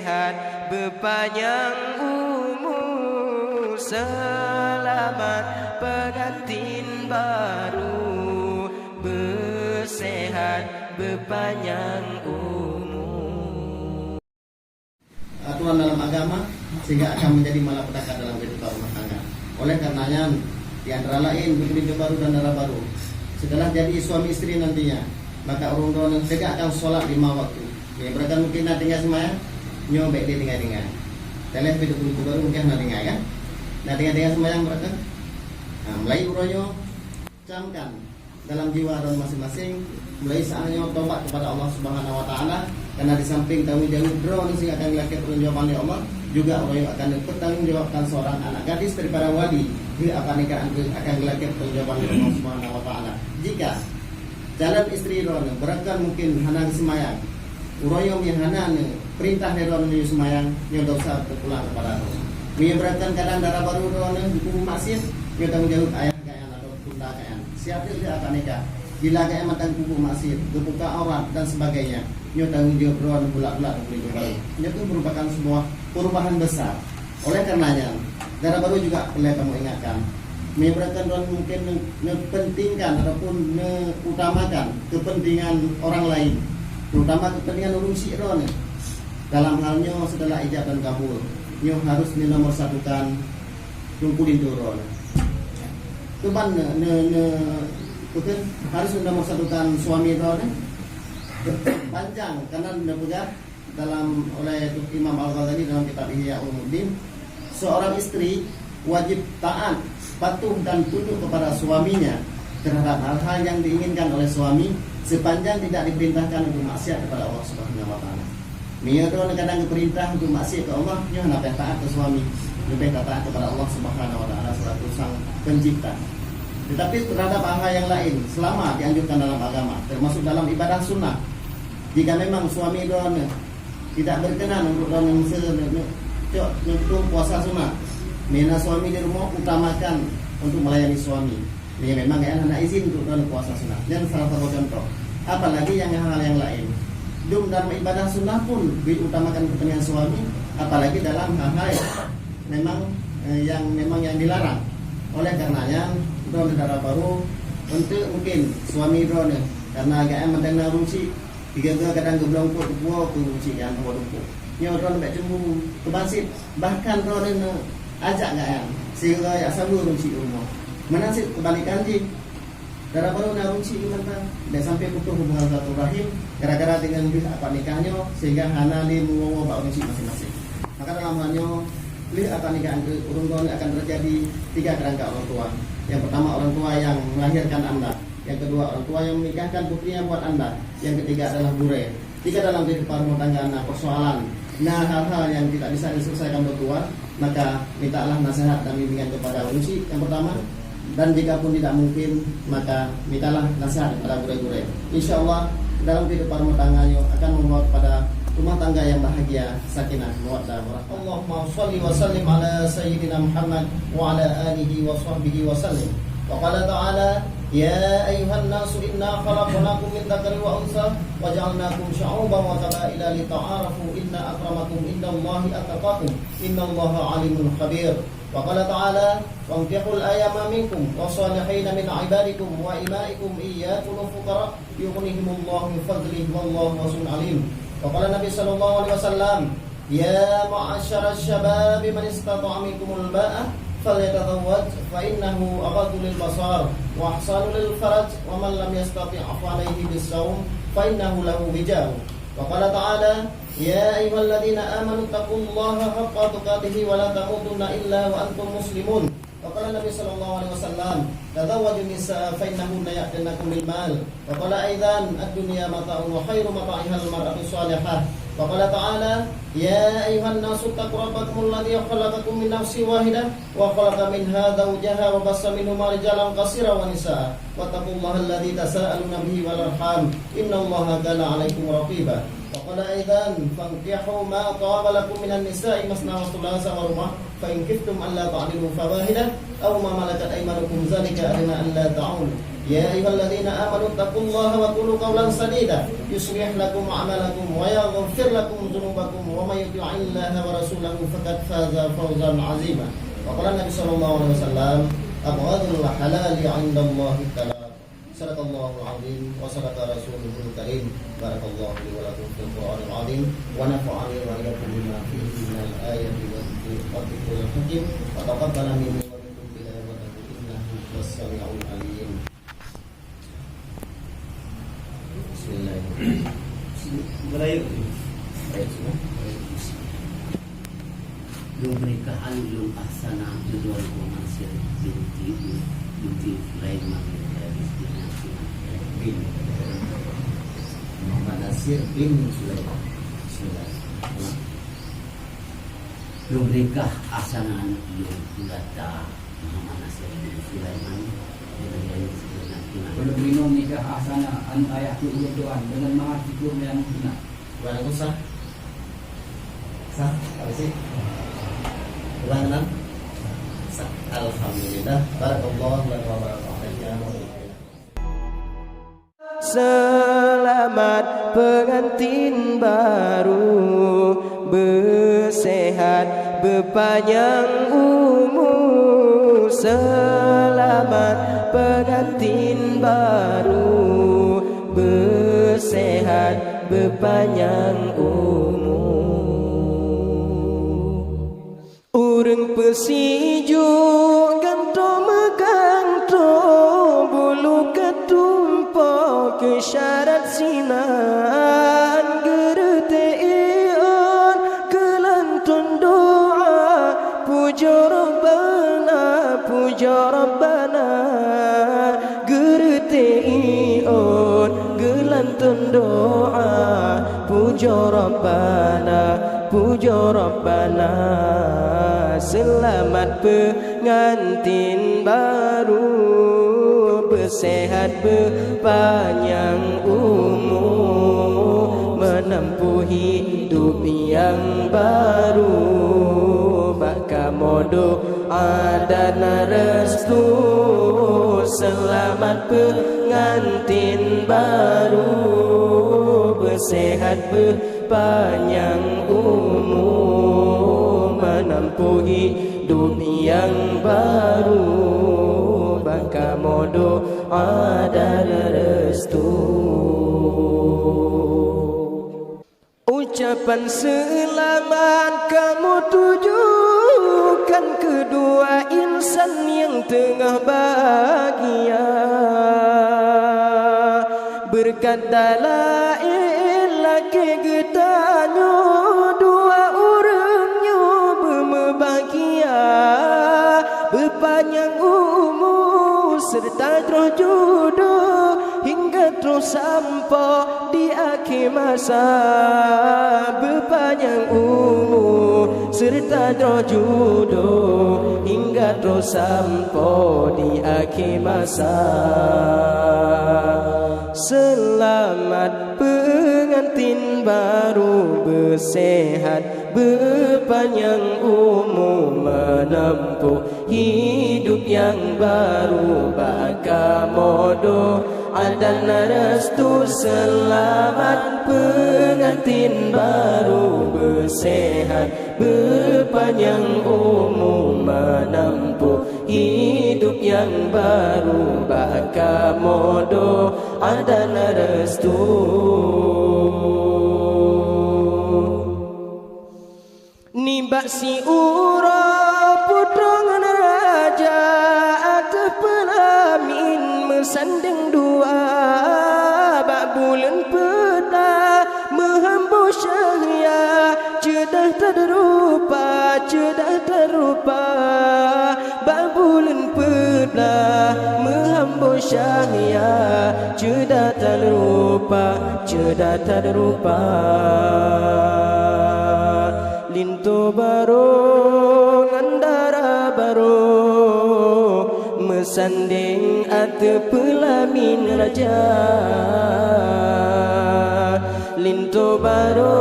bersehat, berpanjang umur, selamat pengantin baru, bersehat, berpanjang umur. Aturan dalam agama sehingga akan menjadi malapetaka dalam kehidupan rumah tangga. Oleh karenanya di antara lain bekerja baru dan darah baru, setelah jadi suami istri nantinya, maka orang tua yang tegakkan sholat 5 waktu. Ya, berarti mungkin nak tinggal semayang, nyobek dia tinggal. Telah begitu baru mungkin nak tinggal kan? Nak tinggal semayang berarti. Nah, mulai uronyo camkan dalam jiwa dan masing-masing, mulai saatnya tobat kepada Allah Subhanahu Wa Taala, karena di samping tanggung jawab drone sehingga akan dilakukan pertanggungjawaban oleh Allah, juga orang yang akan bertanggungjawabkan seorang anak gadis daripada wali dia akan dilakukan pertanggungjawaban oleh Allah Subhanahu Wa Taala. Jika jalan istri ron beratkan mungkin hanang semayang, uroyong yang hanang perintah dari ron yang semayang yang dosa terpulang kepada Allah. Dia beratkan kadang darah baru ron hukum maksiat, dia tanggung jawab ayah kayan atau bunda kayan. Siapa dia akan nikah? Bila kayan matang hukum maksiat, kebuka aurat dan sebagainya, dia tanggung jawab ron bulat-bulat baru. Itu merupakan sebuah perubahan besar. Oleh karenanya darah baru juga perlu kamu ingatkan. Menyebabkan orang mungkin menpentingkan ataupun mengutamakan kepentingan orang lain, terutama kepentingan orang syi'ron. Dalam halnya setelah ijab dan kabul, nyo harus nomor satukan tungkulin turun. Tuban bukan harus nomor satukan suami ron. Panjang karena dipegang dalam oleh Imam Al-Ghazali dalam kitab Ihya Ulumuddin, seorang istri wajib taat, patuh dan tunduk kepada suaminya terhadap hal-hal yang diinginkan oleh suami sepanjang tidak diperintahkan untuk maksiat kepada Allah Subhanahu Wa Taala. Mia kadang diperintah untuk maksiat ke Allah, nyo hendak taat ke suami, lebih taat kepada Allah Subhanahu Wa Taala selaku Sang Pencipta. Tetapi terhadap hal yang lain selama dianjurkan dalam agama, termasuk dalam ibadah sunnah, jika memang suami don tidak berkenan untuk untuk puasa sunnah, mina suami di rumah utamakan untuk melayani suami. Ini memang anak izin untuk puasa sunnah. Dan salah satu contoh. Apalagi yang hal-hal yang lain. Dalam ibadah sunnah pun diutamakan kepentingan suami, apalagi dalam hal-hal yang dilarang. Oleh karenanya drone darah baru untuk mungkin suami drone karena agak mendengar rusi tiga kadang geblong pun ke rusi yang ke yang drone tak cuma kebasit bahkan drone ajak gak sehingga ya sambung rusi rumah menasib kebalikan ji darah baru nak rusi mentang dan sampai putus hubungan satu rahim gara-gara dengan apa nikahnya sehingga hana li mengowo bak rusi masing-masing. Maka dalam halnya akan nikah orang tua akan terjadi 3 kerangka orang tua. Yang pertama orang tua yang melahirkan Anda, yang kedua orang tua yang menikahkan putrinya buat Anda, yang ketiga adalah burai. Jika dalam kehidupan rumah tangga Anda persoalan, hal-hal yang tidak bisa diselesaikan berdua, maka mintalah nasihat dan bimbingan kepada manusia yang pertama. Dan jika pun tidak mungkin, maka mintalah nasihat kepada burai-burai. Insya Allah dalam kehidupan rumah tangganya akan membawa kepada rumah tangga yang bahagia, sakinah, mawaddah, warahmah. Allahumma shalli wa sallim ala sayyidina Muhammad wa ala alihi wa sahbihi wa sallim. Wa qala ta'ala, ya ayyuhan nasu inna khalaqnakum min dzakarin wa untha wa ja'alnakum syu'uban wa qabaila lita'arafu inna akramakum indallahi atqakum innallaha alimun khabir. Wa qala ta'ala, wankihul ayama minkum wassalihin min ibadikum wa imaikum iyyakum fuqara yughnihimullahu min fadlihi wallahu wasi'un alim. Waqala Nabi sallallahu alaihi wasallam, ya ma'asyara syabab man istata'a minkumul ba'a falyatazawwaj fa innahu aghaddu lil basar wa ahsanu lil faraj wa man lam yastati' fa alayhi bis-sawm fa innahu lahu wijah. Waqala ta'ala, ya ayyuhalladzina amanu taqullaha haqqa tuqatih wa la tamutunna illa wa antum muslimun. Waqala Nabi sallallahu alaihi wasallam, tazawwajun nisaa fa innahunna ya'tinakum bil mal. Waqala aidan ad-dunya mata'un wa khairu mata'ihal mar'atu salihah. Waqala ta'ala, ya ayyuhan nasu taqu rabbakum alladhi khalaqakum min nafsin wahidah wa khalaqa minha zawjaha wa bassa minhuma rijalan katsiran wa nisaa. Wattaqullaha alladhi tasaaluna bihi wal arham innallaha kana 'alaikum raqiba. Waqala aidan fankihu ma taba lakum minan nisa'i masna wa thulatha wa ruba' fa in khiftum alla ta'dilu fawahidah aw ma malakat aymanukum zalika adna an la ta'ulu. يا أيها الذين آمنوا اتقوا الله وقولوا قولا سديدا يصلح لكم أعمالكم ويغفر لكم ذنوبكم ومن يطع الله ورسوله فقد فاز فوزا عظيما. وقال النبي صلى الله عليه وسلم أبغض الحلال عند الله الطلاق. صدق الله العظيم وصدق رسوله الكريم. بارك الله لي ولكم في القرآن العظيم ونفعني وإياكم بما فيه من الآيات والذكر الحكيم وتقبل مني ومنكم تلاوته إنه هو السميع العليم. Yung pernikahan yung asana judul Nasir binti Sulaiman bin Muhammad Nasir bin Sulaiman. yung nikah asana yung kulata Muhammad Nasir bin Sulaiman Kalau minum nikah asana anu ayah tuan dengan mahar syukur yang benar. Waalaikum sah. Sah, apa sih? Ulang enam. Sah. Alhamdulillah. Barakallahu wa barakatuh. Selamat pengantin baru, bersehat berpanjang umur. Selamat pengantin baru, bersehat berpanjang umur. Urang pesiju ganto meganto bulu ketumpo ke syarat sinan gerete ion kelantun doa puja Rabbana gerete ion gelantun doa puja Rabbana. Selamat pengantin baru, bersehat berpanjang umur, menempuh hidup yang baru, bakal modo dan restu. Selamat pengantin baru, bersehat berpanjang umur, menempuh hidup yang baru, bakal modo dan restu. Ucapan selamat kamu tujukan kedua insan yang tengah bahagia, berkat dalail laki getanyo dua orangnya berbahagia, berpanjang umur serta terus jodoh hingga terus sampai di akhir masa. Berpanjang umur serta terus jodoh hingga terus sampai di akhir masa. Selamat pengantin baru, bersehat berpanjang umur, menempuh hidup yang baru, bakal modo dan restu. Selamat pengantin baru, bersehat berpanjang umur, menempuh hidup yang baru, bakal modo dan restu. Nibak si ura putra raja atas pelamin mesandeng dua, bak bulan peta menghembus cahaya, cedah terrupa, bak bulan peta menghembus cahaya, cedah terrupa. Lintu baru ngandara baru, mesanding ate pelamin raja. Lintu baru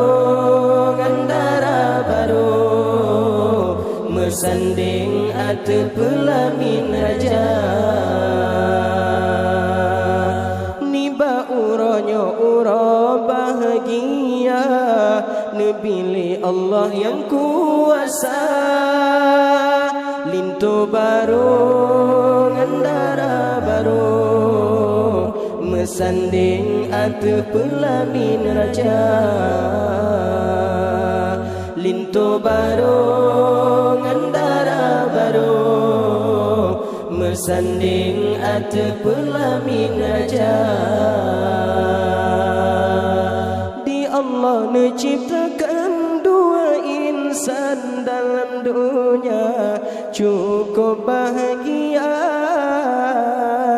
ngandara baru, mesanding ate pelamin raja. bahagia Nebili Allah yang kuasa Linto baru ngandara baru Mesanding ate pelamin raja Linto baru ngandara baru Mesanding ate pelamin raja Di Allah menciptakan dua insan dalam dunia Cukup bahagia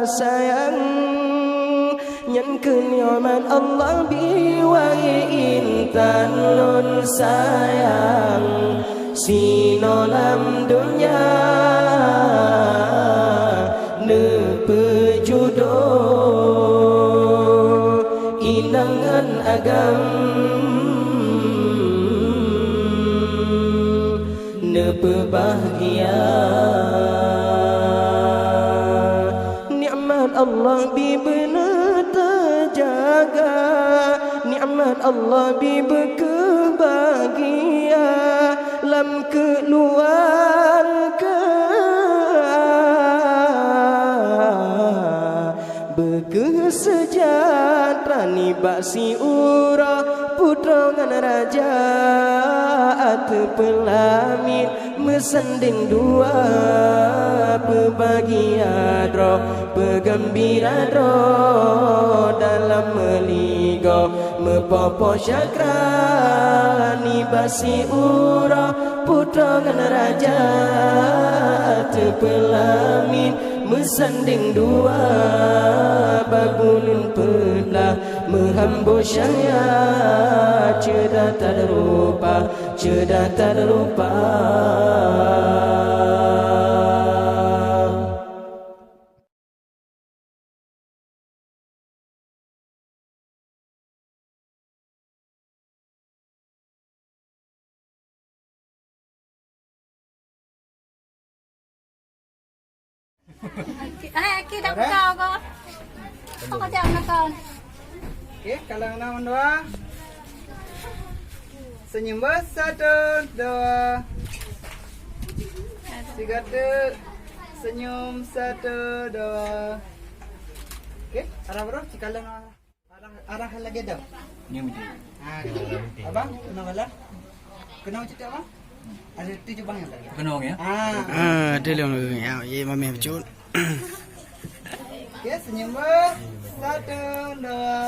sayang Yang kenyaman Allah biwai intan lun sayang Sinolam dunia ne pejodoh Inangan agam ne pebahagia Nikmat Allah bibena terjaga Nikmat Allah berkebahagia Lam keluarga Berkesejahtera ni baksi urah Putra ngan raja Ate pelamin Mesanding dua Berbahagia dro Bergembira dro Dalam meligo Mepopo syakra Ni basi urah Putra ngan raja Ate pelamin Mesanding dua Bagulun pelah Menghambur syaya Cedah tak ada rupa Cedah tak ada rupa Kita kau kau. Kau jangan kau. Okey, kalau nama dua. Senyum besar dua. Tiga senyum satu dua. Okey, arah bro, cikalan arah lagi dah. Ni mesti. Abang, kenal lah. Kenal cerita abang? Ada 7 bang yang lagi. Kenal ya? Dia yang ya, ye mami bercut. Okey, senyum besar satu dua.